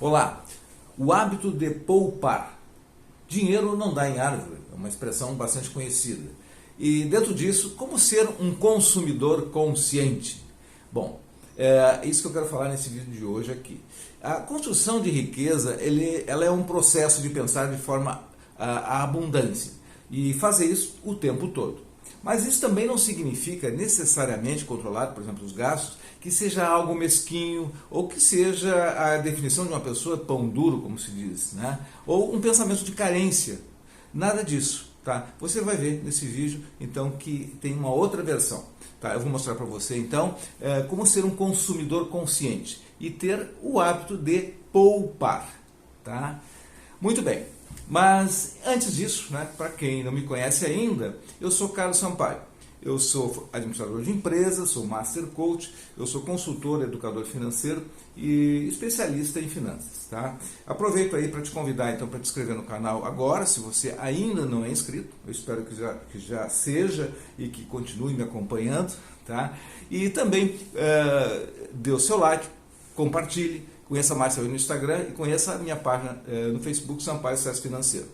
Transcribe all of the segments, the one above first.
Olá, o hábito de poupar. Dinheiro não dá em árvore, é uma expressão bastante conhecida. E dentro disso, como ser um consumidor consciente? Bom, é isso que eu quero falar nesse vídeo de hoje aqui. A construção de riqueza, ela é um processo de pensar de forma à abundância e fazer isso o tempo todo. Mas isso também não significa necessariamente controlar, por exemplo, os gastos, que seja algo mesquinho ou que seja a definição de uma pessoa pão duro, como se diz, né? Ou um pensamento de carência. Nada disso, tá? Você vai ver nesse vídeo, então, que tem uma outra versão. Tá? Eu vou mostrar para você, então, como ser um consumidor consciente e ter o hábito de poupar, tá? Muito bem. Mas antes disso, né, para quem não me conhece ainda, eu sou Carlos Sampaio. Eu sou administrador de empresas, sou Master Coach, eu sou consultor, educador financeiro e especialista em finanças. Tá? Aproveito aí para te convidar então para te inscrever no canal agora, se você ainda não é inscrito. Eu espero que já seja e que continue me acompanhando. Tá? E também dê o seu like, compartilhe. Conheça mais também no Instagram e conheça a minha página no Facebook, Sampaio Sucesso Financeiro.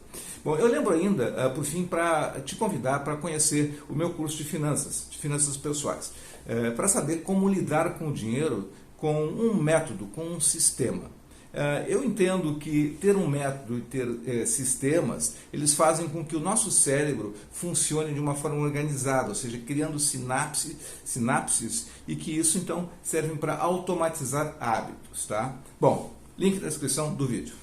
Bom, eu lembro ainda, por fim, para te convidar para conhecer o meu curso de finanças pessoais, para saber como lidar com o dinheiro com um método, com um sistema. Eu entendo que ter um método e ter sistemas, eles fazem com que o nosso cérebro funcione de uma forma organizada, ou seja, criando sinapses e que isso então serve para automatizar hábitos, tá? Bom, link na descrição do vídeo.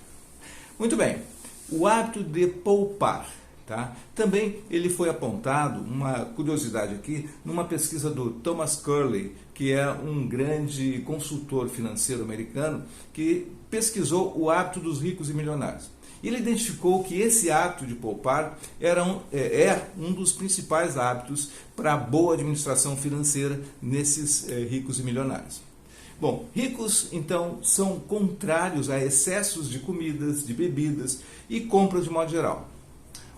Muito bem, o hábito de poupar. Tá? Também ele foi apontado, uma curiosidade aqui, numa pesquisa do Thomas Curley, que é um grande consultor financeiro americano, que pesquisou o hábito dos ricos e milionários. Ele identificou que esse hábito de poupar é um dos principais hábitos para a boa administração financeira nesses ricos e milionários. Bom, ricos, então, são contrários a excessos de comidas, de bebidas e compras de modo geral.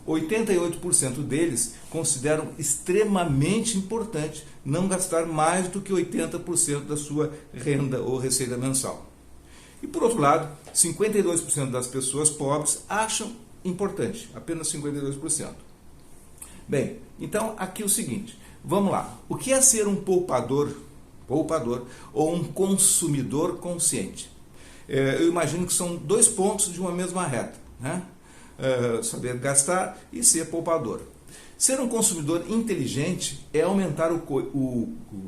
88% deles consideram extremamente importante não gastar mais do que 80% da sua renda ou receita mensal. E por outro lado, 52% das pessoas pobres acham importante, apenas 52%. Bem, então aqui o seguinte, vamos lá. O que é ser um poupador ou um consumidor consciente? Eu imagino que são dois pontos de uma mesma reta, né? Saber gastar e ser poupador. Ser um consumidor inteligente é aumentar o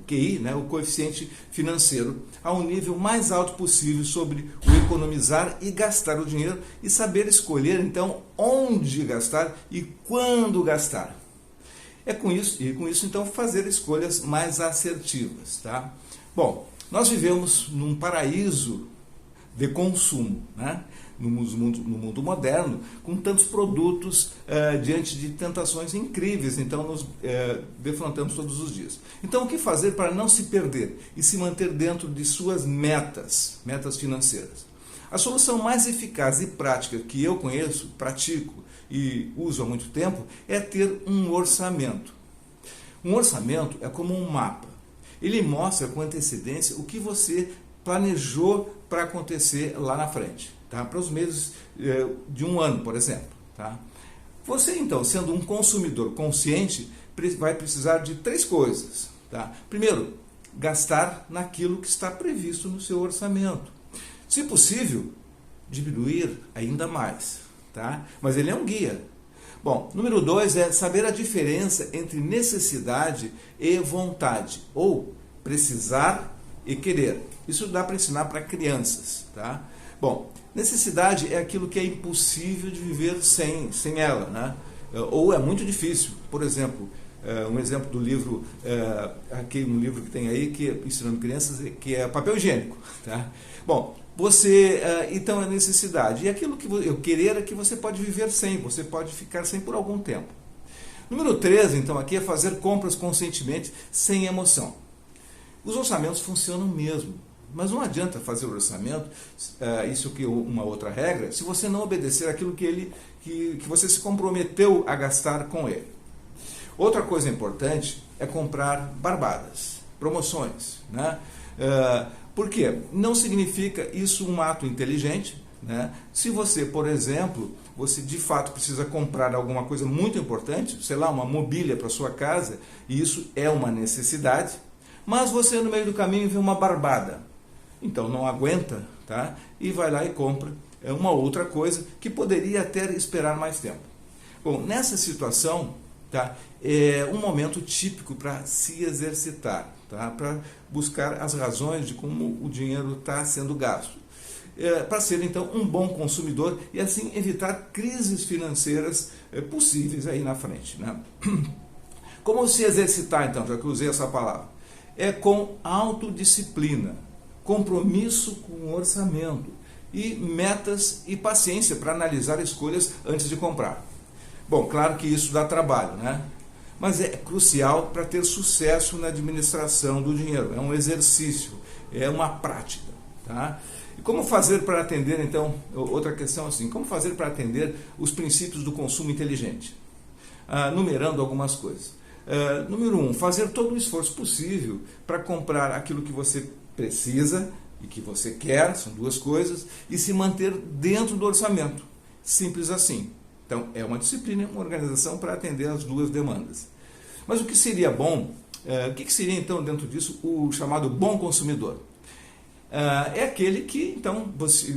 QI, né, o coeficiente financeiro, ao nível mais alto possível sobre o economizar e gastar o dinheiro e saber escolher então onde gastar e quando gastar. Com isso então fazer escolhas mais assertivas, tá? Bom, nós vivemos num paraíso de consumo, né? No mundo moderno, com tantos produtos diante de tentações incríveis, então nos defrontamos todos os dias. Então o que fazer para não se perder e se manter dentro de suas metas financeiras? A solução mais eficaz e prática que eu conheço, pratico e uso há muito tempo é ter um orçamento. Um orçamento é como um mapa. Ele mostra com antecedência o que você planejou para acontecer lá na frente, tá? Para os meses de um ano, por exemplo. Tá? Você, então, sendo um consumidor consciente, vai precisar de três coisas. Tá? Primeiro, gastar naquilo que está previsto no seu orçamento. Se possível, diminuir ainda mais. Tá? Mas ele é um guia. Bom, número 2 é saber a diferença entre necessidade e vontade, ou precisar e querer. Isso dá para ensinar para crianças, tá? Bom, necessidade é aquilo que é impossível de viver sem ela, né? Ou é muito difícil. Por exemplo, um exemplo do livro, aqui um livro que tem aí, que ensinando crianças, que é papel higiênico, tá? Bom, então é necessidade. E aquilo que eu querer é que você pode viver sem, você pode ficar sem por algum tempo. Número 3, então, aqui é fazer compras conscientemente, sem emoção. Os orçamentos funcionam mesmo, mas não adianta fazer o orçamento, isso que uma outra regra, se você não obedecer aquilo que você se comprometeu a gastar com ele. Outra coisa importante é comprar barbadas, promoções, né? Por quê? Não significa isso um ato inteligente, né? Se você, por exemplo, você de fato precisa comprar alguma coisa muito importante, sei lá, uma mobília para sua casa, e isso é uma necessidade, mas você no meio do caminho vê uma barbada, então não aguenta, tá? E vai lá e compra uma outra coisa que poderia até esperar mais tempo. Bom, nessa situação, tá, é um momento típico para se exercitar, tá? Para buscar as razões de como o dinheiro está sendo gasto. Para ser então um bom consumidor e assim evitar crises financeiras possíveis aí na frente, né? Como se exercitar então, já que eu usei essa palavra? É com autodisciplina, compromisso com o orçamento e metas e paciência para analisar escolhas antes de comprar. Bom, claro que isso dá trabalho, né? Mas é crucial para ter sucesso na administração do dinheiro. É um exercício, é uma prática, tá? E como fazer para atender, então, outra questão assim, como fazer para atender os princípios do consumo inteligente? Numerando algumas coisas. Número 1, fazer todo o esforço possível para comprar aquilo que você precisa e que você quer, são duas coisas, e se manter dentro do orçamento. Simples assim. Então, é uma disciplina, uma organização para atender as duas demandas. Mas o que seria bom, o que seria então dentro disso o chamado bom consumidor? É aquele que, então,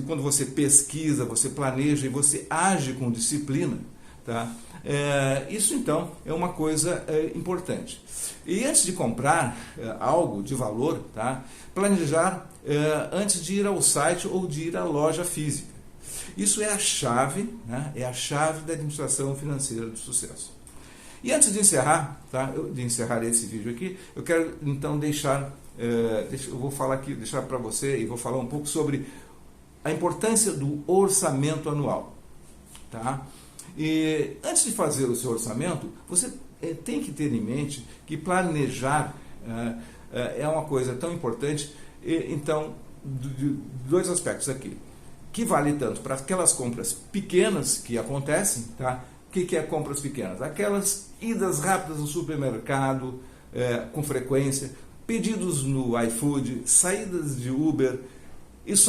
quando você pesquisa, você planeja e você age com disciplina, tá? Isso então é uma coisa importante. E antes de comprar algo de valor, tá? Planejar antes de ir ao site ou de ir à loja física. Isso é a chave, né? É a chave da administração financeira do sucesso. E antes de encerrar, tá? De encerrar esse vídeo aqui, eu quero então eu vou falar aqui, deixar para você e vou falar um pouco sobre a importância do orçamento anual, tá? E antes de fazer o seu orçamento, você tem que ter em mente que planejar é uma coisa tão importante. Então, dois aspectos aqui, que vale tanto para aquelas compras pequenas que acontecem, tá? O que é compras pequenas? Aquelas idas rápidas no supermercado com frequência, pedidos no iFood, saídas de Uber, isso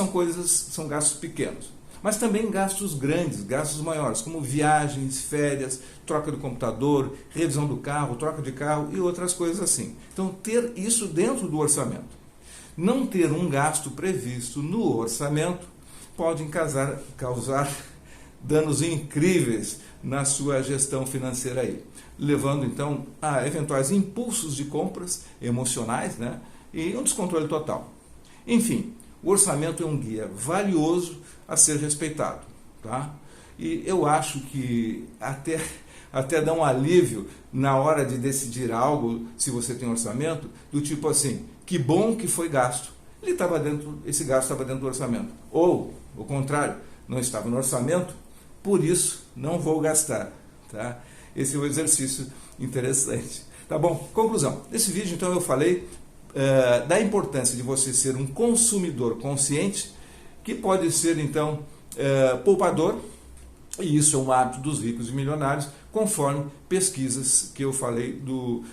são gastos pequenos. Mas também gastos grandes, gastos maiores, como viagens, férias, troca do computador, revisão do carro, troca de carro e outras coisas assim. Então, ter isso dentro do orçamento. Não ter um gasto previsto no orçamento pode causar danos incríveis na sua gestão financeira aí, levando então a eventuais impulsos de compras emocionais, né, e um descontrole total. Enfim, o orçamento é um guia valioso a ser respeitado, tá? E eu acho que até dá um alívio na hora de decidir algo, se você tem um orçamento, do tipo assim, que bom que foi gasto. Esse gasto estava dentro do orçamento. Ou, o contrário, não estava no orçamento, por isso não vou gastar, tá? Esse é um exercício interessante. Tá bom? Conclusão. Nesse vídeo, então, eu falei da importância de você ser um consumidor consciente, que pode ser, então, poupador, e isso é um hábito dos ricos e milionários, conforme pesquisas que eu falei do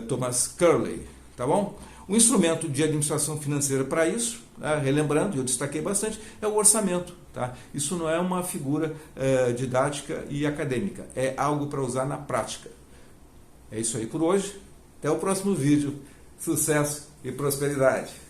Thomas Curley, tá bom? O instrumento de administração financeira para isso, relembrando, eu destaquei bastante, é o orçamento, tá? Isso não é uma figura didática e acadêmica, é algo para usar na prática. É isso aí por hoje, até o próximo vídeo, sucesso e prosperidade!